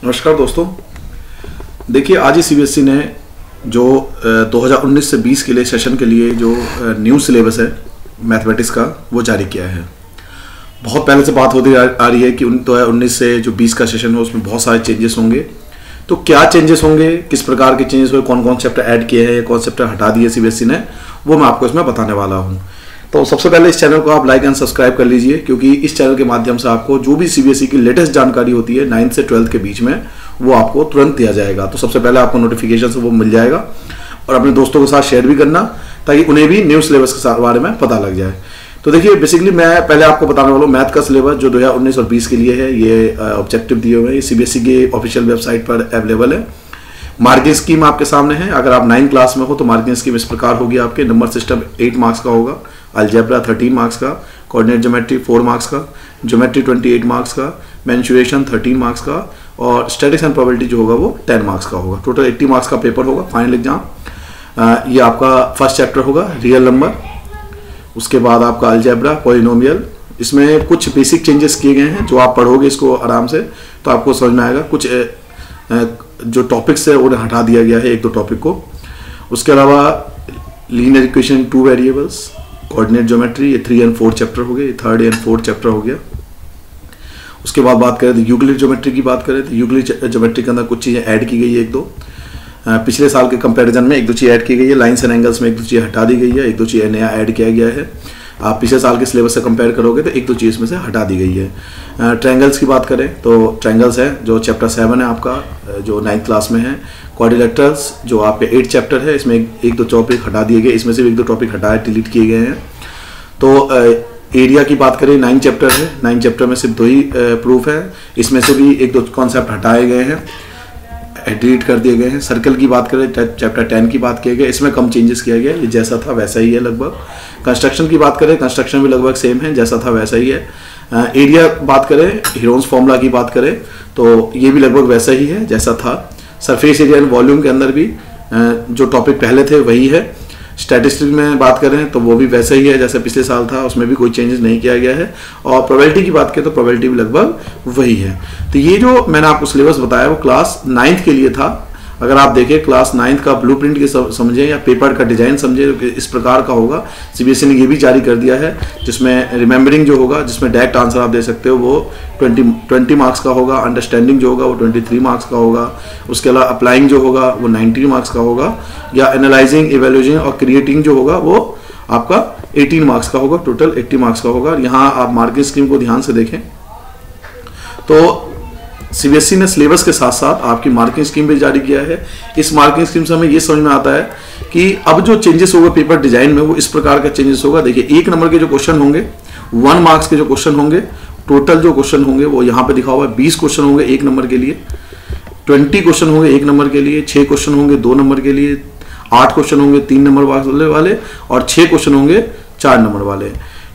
नमस्कार दोस्तों, देखिए आज ही सीबीएसई ने जो 2019 से 20 के लिए सेशन के लिए जो न्यू सिलेबस है मैथमेटिक्स का वो जारी किया है। बहुत पहले से बात होती आ रही है कि 2019 से जो 20 का सेशन है उसमें बहुत सारे चेंजेस होंगे। तो क्या चेंजेस होंगे, किस प्रकार के चेंजेस हुए, कौन कौन चैप्टर ऐड किए हैं, कौन चैप्टर हटा दिए सीबीएसई ने, वो मैं आपको इसमें बताने वाला हूँ। तो सबसे पहले इस चैनल को आप लाइक एंड सब्सक्राइब कर लीजिए, क्योंकि इस चैनल के माध्यम से आपको जो भी सीबीएसई की लेटेस्ट जानकारी होती है 9th से 12th के बीच में वो आपको तुरंत दिया जाएगा। तो सबसे पहले आपको नोटिफिकेशन से वो मिल जाएगा और अपने दोस्तों के साथ शेयर भी करना ताकि उन्हें भी न्यू सिलेबस के बारे में पता लग जाए। तो देखिए बेसिकली मैं पहले आपको बताने वाला हूँ मैथ का सिलेबस जो 2019 और 20 के लिए है। ये ऑब्जेक्टिव दिए हुए हैं, ये सीबीएसई के ऑफिशियल वेबसाइट पर अवेलेबल है। मार्किंग स्कीम आपके सामने है। अगर आप 9th क्लास में हो तो मार्किंग स्कीम इस प्रकार होगी आपके। नंबर सिस्टम 8 मार्क्स का होगा, अलजेब्रा 13 मार्क्स का, कोऑर्डिनेट ज्योमेट्री 4 मार्क्स का, ज्योमेट्री 28 मार्क्स का, मेंसुरेशन 13 मार्क्स का और स्टैटिक्स एंड प्रोबेबिलिटी जो होगा वो 10 मार्क्स का होगा। टोटल 80 मार्क्स का पेपर होगा फाइनल एग्जाम। ये आपका फर्स्ट चैप्टर होगा रियल नंबर। उसके बाद आपका अलजेब्रा, पॉलिनोमियल। इसमें कुछ बेसिक चेंजेस किए गए हैं, जो आप पढ़ोगे इसको आराम से तो आपको समझ में आएगा। कुछ जो टॉपिक्स है उन्हें हटा दिया गया है, 1-2 टॉपिक को। उसके अलावा linear equation 2 variables, coordinate geometry, ये 3 और 4 चैप्टर हो गए, ये 3rd और 4th चैप्टर हो गया। उसके बाद बात करें तो यूक्लिड ज्योमेट्री की बात करें तो यूक्लिड ज्योमेट्री के अंदर कुछ चीज़ें ऐड की गई है, 1-2 पिछले साल के कंपैरिजन में 1-2 चीज़ ऐड की गई है। लाइन्स एंड एंगल्स में 1-2 चीज़ हटा दी गई है, 1-2 चीज़ नया ऐड किया गया है। आप पिछले साल के सिलेबस से कंपेयर करोगे तो 1-2 चीज़ में से हटा दी गई है। ट्रायंगल्स की बात करें तो ट्रायंगल्स है जो चैप्टर 7 है आपका, जो 9th क्लास में है। क्वाड्रिलेटरल्स जो आपके 8 चैप्टर है, इसमें 1-2 टॉपिक हटा दिए गए, इसमें से 1-2 टॉपिक हटाए डिलीट किए गए हैं। तो एरिया की बात करें 9 चैप्टर है, 9 चैप्टर में सिर्फ 2 ही प्रूफ है, इसमें से भी 1-2 कॉन्सेप्ट हटाए गए हैं, डिलीट कर दिए गए हैं। सर्कल की बात करें चैप्टर 10 की बात किया गया, इसमें कम चेंजेस किया गया, ये जैसा था वैसा ही है लगभग। कंस्ट्रक्शन की बात करें, कंस्ट्रक्शन भी लगभग सेम है, जैसा था वैसा ही है। एरिया बात करें, हीरोन्स फॉर्मूला की बात करें तो ये भी लगभग वैसा ही है जैसा था। सरफेस एरिया एंड वॉल्यूम के अंदर भी जो टॉपिक पहले थे वही है। स्टैटिस्टिक्स में बात करें तो वो भी वैसा ही है जैसे पिछले साल था, उसमें भी कोई चेंजेस नहीं किया गया है। और प्रोबेबिलिटी की बात करें तो प्रोबेबिलिटी भी लगभग वही है। तो ये जो मैंने आपको सिलेबस बताया वो क्लास 9th के लिए था। अगर आप देखें क्लास 9th का ब्लूप्रिंट के समझें या पेपर का डिजाइन समझें तो इस प्रकार का होगा। सीबीएसई ने ये भी जारी कर दिया है जिसमें रिमेंबरिंग जो होगा, जिसमें डायरेक्ट आंसर आप दे सकते हो, वो 20 मार्क्स का होगा। अंडरस्टैंडिंग जो होगा वो 23 मार्क्स का होगा। उसके अलावा अप्लाइंग जो होगा वो 19 मार्क्स का होगा, या एनालाइजिंग, इवेल्यूएटिंग और क्रिएटिंग जो होगा वो आपका 18 मार्क्स का होगा। टोटल 80 मार्क्स का होगा। यहाँ आप मार्किंग स्कीम को ध्यान से देखें तो सीबीएसई ने सिलेबस के साथ साथ आपकी मार्किंग स्कीम भी जारी किया है। इस मार्किंग स्कीम से हमें ये समझ में आता है कि अब जो चेंजेस होगा पेपर डिजाइन में वो इस प्रकार का चेंजेस होगा। देखिए 1 नंबर के जो क्वेश्चन होंगे, 1 मार्क्स के जो क्वेश्चन होंगे, टोटल जो क्वेश्चन होंगे वो यहाँ पे दिखा हुआ है। 20 क्वेश्चन होंगे 1 नंबर के लिए, 20 क्वेश्चन होंगे 1 नंबर के लिए, 6 क्वेश्चन होंगे 2 नंबर के लिए, 8 क्वेश्चन होंगे 3 नंबर वाले और 6 क्वेश्चन होंगे 4 नंबर वाले।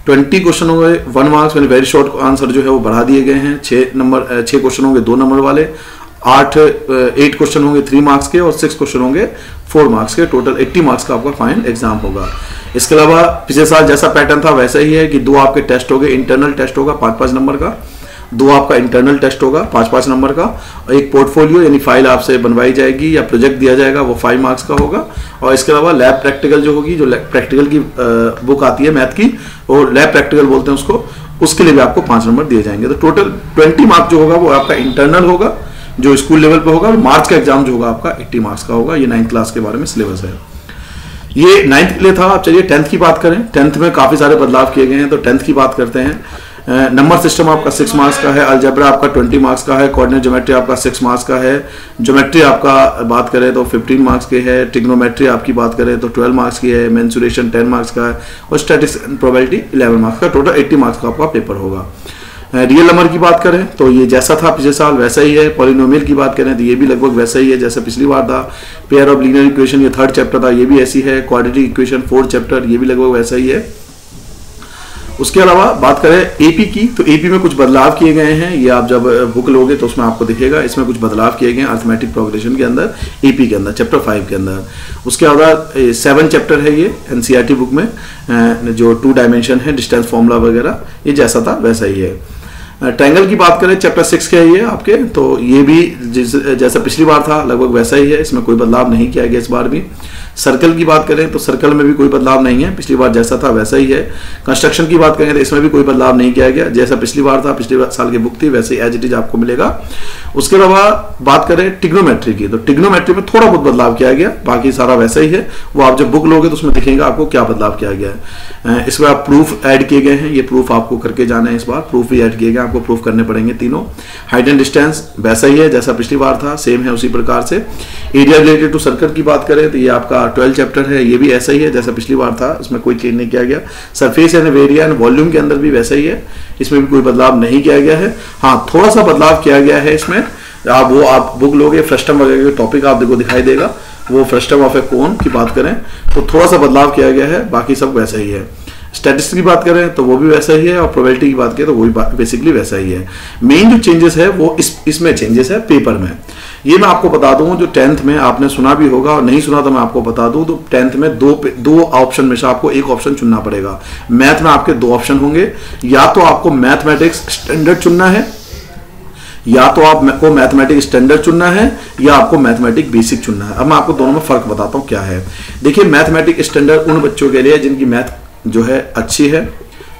20 क्वेश्चन होंगे 1 मार्क्स यानी वेरी शॉर्ट आंसर जो है वो बढ़ा दिए गए हैं। 6 क्वेश्चन होंगे 2 नंबर वाले, 8 क्वेश्चन होंगे 3 मार्क्स के और 6 क्वेश्चन होंगे 4 मार्क्स के। टोटल 80 मार्क्स का आपका फाइनल एग्जाम होगा। इसके अलावा पिछले साल जैसा पैटर्न था वैसा ही है कि 2 आपके टेस्ट हो गए। इंटरनल टेस्ट होगा 5-5 नंबर का, 2 आपका इंटरनल टेस्ट होगा 5-5 नंबर का, और एक पोर्टफोलियो यानी फाइल आपसे बनवाई जाएगी या प्रोजेक्ट दिया जाएगा वो 5 मार्क्स का होगा। और इसके अलावा लैब प्रैक्टिकल जो होगी, जो प्रैक्टिकल की बुक आती है मैथ की, वो लैब प्रैक्टिकल बोलते हैं उसको, उसके लिए भी आपको 5 नंबर दिए जाएंगे। तो टोटल 20 मार्क्स जो होगा वो आपका इंटरनल होगा जो स्कूल लेवल पे होगा, और मार्च का एग्जाम जो होगा आपका 80 मार्क्स का होगा। ये 9th क्लास के बारे में सिलेबस है। ये 9th के लिए था। अब चलिए 10th की बात करें। 10th में काफी सारे बदलाव किए गए हैं, तो 10th की बात करते हैं। नंबर सिस्टम आपका 6 मार्क्स का है, अलजेब्रा आपका 20 मार्क्स का है, कोऑर्डिनेट ज्योमेट्री आपका 6 मार्क्स का है, ज्योमेट्री आपका बात करें तो 15 मार्क्स की है, ट्रिग्नोमेट्री आपकी बात करें तो 12 मार्क्स की है, मेंसुरेशन 10 मार्क्स का है और स्टैटिस्टिक्स एंड प्रोबेबिलिटी 11 मार्क्स का। टोटल 80 मार्क्स का आपका पेपर होगा। रियल नंबर की बात करें तो ये जैसा था पिछले साल वैसा ही है। पॉलिनोमियल की बात करें तो ये भी लगभग वैसा ही है जैसा पिछली बार था। पेयर ऑफ लीनियर इक्वेशन ये 3rd चैप्टर था, ये भी ऐसी है। क्वाड्रेटिक इक्वेशन 4th चैप्टर, ये भी लगभग वैसा ही है। उसके अलावा बात करें एपी की तो एपी में कुछ बदलाव किए गए हैं। ये आप जब बुक लोगे तो उसमें आपको दिखेगा, इसमें कुछ बदलाव किए गए हैं अर्थमेटिक प्रोग्रेशन के अंदर, एपी के अंदर चैप्टर 5 के अंदर। उसके अलावा 7 चैप्टर है ये एनसीईआरटी बुक में, जो 2 डायमेंशन है, डिस्टेंस फॉर्मूला वगैरह, ये जैसा था वैसा ही है। ट्रायंगल की बात करें चैप्टर 6 के ये आपके, तो ये भी जैसा पिछली बार था लगभग वैसा ही है, इसमें कोई बदलाव नहीं किया गया इस बार भी। सर्कल की बात करें तो सर्कल में भी कोई बदलाव नहीं है, पिछली बार जैसा था वैसा ही है। कंस्ट्रक्शन की बात करें तो इसमें भी कोई बदलाव नहीं किया गया, जैसा पिछली बार था, पिछले साल की बुक थी वैसे ही एज इट इज आपको मिलेगा। उसके अलावा बात करें ट्रिग्नोमेट्री की, तो ट्रिग्नोमेट्री में थोड़ा बहुत बदलाव किया गया, बाकी सारा वैसा ही है। वो आप जब बुक लोगे तो उसमें दिखेगा आपको क्या बदलाव किया गया है। इसमें आप प्रूफ ऐड किए गए हैं, ये प्रूफ आपको करके जाना है, इस बार प्रूफ भी ऐड किए गए, आपको प्रूफ करने पड़ेंगे तीनों। हाइट एंड डिस्टेंस वैसा ही है जैसा पिछली बार था, सेम है उसी प्रकार से। एरिया रिलेटेड टू सर्कल की बात करें तो ये आपका 12 चैप्टर है, ये भी ऐसा ही है जैसा पिछली बार था, इसमें कोई चेंज नहीं किया गया। Surface and area and volume के अंदर भी वैसा ही है, इसमें भी कोई बदलाव नहीं किया गया है। हाँ, थोड़ा सा बदलाव किया गया है इसमें, आप बुक लोगे फ्रस्टम वगैरह के टॉपिक आप देखो दिखाई देगा, वो फ्रस्टम ऑफ ए कोन की बात करें तो थोड़ा सा बदलाव किया गया है, बाकी सब वैसा ही है। स्टैटिस्टिक्स की बात करें तो वो भी वैसा ही है, और प्रोबेबिलिटी की बात करें तो वो भी बेसिकली वैसा ही है। मेन जो चेंजेस है वो इसमें चेंजेस है पेपर में। ये मैं आपको बता दूं, जो 10th में आपने सुना भी होगा और नहीं सुना तो मैं आपको बता दूं, तो 10th में दो ऑप्शन में से आपको एक ऑप्शन चुनना पड़ेगा। मैथ में आपके 2 ऑप्शन होंगे, या तो आपको मैथमेटिक्स स्टैंडर्ड चुनना है, या तो आपको मैथमेटिक्स स्टैंडर्ड चुनना है, या आपको मैथमेटिक्स बेसिक चुनना है। अब मैं आपको दोनों में फर्क बताता हूं क्या है। देखिए, मैथमेटिक्स स्टैंडर्ड उन बच्चों के लिए जिनकी मैथ जो है अच्छी है,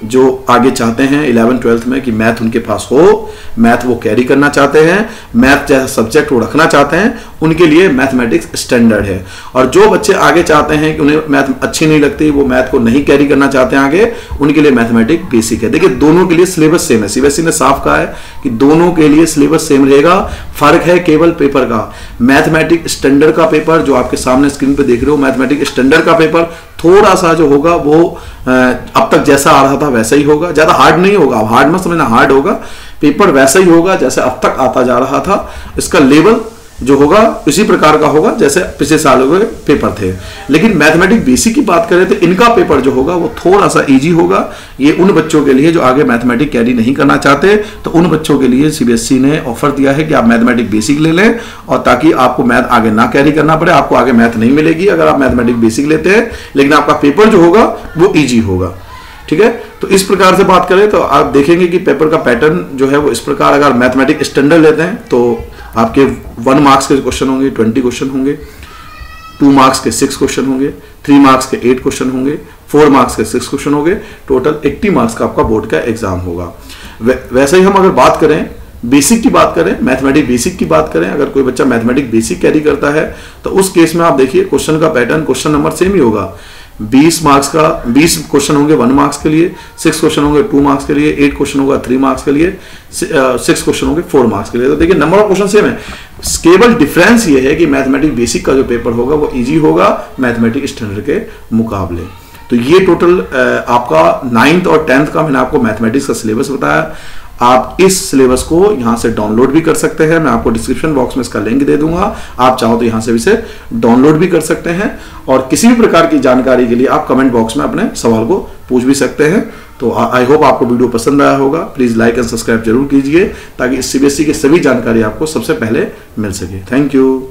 जो आगे चाहते हैं 11th 12th में कि मैथ उनके पास हो, मैथ वो कैरी करना चाहते हैं, मैथ जैसा सब्जेक्ट वो रखना चाहते हैं, उनके लिए मैथमेटिक्स स्टैंडर्ड है। और जो बच्चे आगे चाहते हैं कि उन्हें मैथ अच्छी नहीं लगती, वो मैथ को नहीं कैरी करना चाहते हैं आगे, उनके लिए मैथमेटिक्स बेसिक है। देखिए, दोनों के लिए सिलेबस सेम है, सीबीएसई ने साफ कहा है कि दोनों के लिए सिलेबस सेम रहेगा। फर्क है केवल पेपर का। मैथमेटिक्स स्टैंडर्ड का पेपर जो आपके सामने स्क्रीन पे देख रहे हो, मैथमेटिक्स स्टैंडर्ड का पेपर थोड़ा सा जो होगा वो अब तक जैसा आ रहा था वैसा ही होगा, ज्यादा हार्ड नहीं होगा। अब हार्ड मत समझना, हार्ड होगा, पेपर वैसा ही होगा जैसे अब तक आता जा रहा था। इसका लेवल जो होगा इसी प्रकार का होगा जैसे पिछले सालों के पेपर थे। लेकिन मैथमेटिक्स बेसिक की बात करें तो इनका पेपर जो होगा वो थोड़ा सा इजी होगा। ये उन बच्चों के लिए जो आगे मैथमेटिक्स कैरी नहीं करना चाहते, तो उन बच्चों के लिए सीबीएसई ने ऑफर दिया है कि आप मैथमेटिक्स बेसिक ले लें, और ताकि आपको मैथ आगे ना कैरी करना पड़े। आपको आगे मैथ नहीं मिलेगी अगर आप मैथमेटिक्स बेसिक लेते हैं, लेकिन आपका पेपर जो होगा वो ईजी होगा। ठीक है, तो इस प्रकार से बात करें तो आप देखेंगे कि पेपर का पैटर्न जो है वो इस प्रकार, अगर मैथमेटिक्स स्टैंडर्ड लेते हैं तो आपके 1 मार्क्स के क्वेश्चन होंगे 20 क्वेश्चन होंगे, 2 मार्क्स के 6 क्वेश्चन होंगे, 3 मार्क्स के 8 क्वेश्चन होंगे, 4 मार्क्स के 6 क्वेश्चन होंगे, टोटल 80 मार्क्स का आपका बोर्ड का एग्जाम होगा। वैसे ही हम अगर बात करें बेसिक की बात करें, मैथमेटिक्स बेसिक की बात करें, अगर कोई बच्चा मैथमेटिक्स बेसिक कैरी करता है तो उस केस में आप देखिए क्वेश्चन का पैटर्न, क्वेश्चन नंबर सेम ही होगा। 20 मार्क्स का 20 क्वेश्चन होंगे 1 मार्क्स के लिए, 6 क्वेश्चन होंगे 2 मार्क्स के लिए, 8 क्वेश्चन होगा 3 मार्क्स के लिए, 6 क्वेश्चन होंगे 4 मार्क्स के लिए। तो देखिए नंबर ऑफ क्वेश्चन सेम है, केवल डिफरेंस ये है कि मैथमेटिक्स बेसिक का जो पेपर होगा वो इजी होगा मैथमेटिक्स स्टैंडर्ड के मुकाबले। तो ये टोटल आपका 9th और 10th का मैंने आपको मैथमेटिक्स का सिलेबस बताया। आप इस सिलेबस को यहां से डाउनलोड भी कर सकते हैं, मैं आपको डिस्क्रिप्शन बॉक्स में इसका लिंक दे दूंगा, आप चाहो तो यहां से इसे डाउनलोड भी कर सकते हैं। और किसी भी प्रकार की जानकारी के लिए आप कमेंट बॉक्स में अपने सवाल को पूछ भी सकते हैं। तो आई होप आपको वीडियो पसंद आया होगा। प्लीज लाइक एंड सब्सक्राइब जरूर कीजिए ताकि सीबीएसई की सभी जानकारी आपको सबसे पहले मिल सके। Thank you.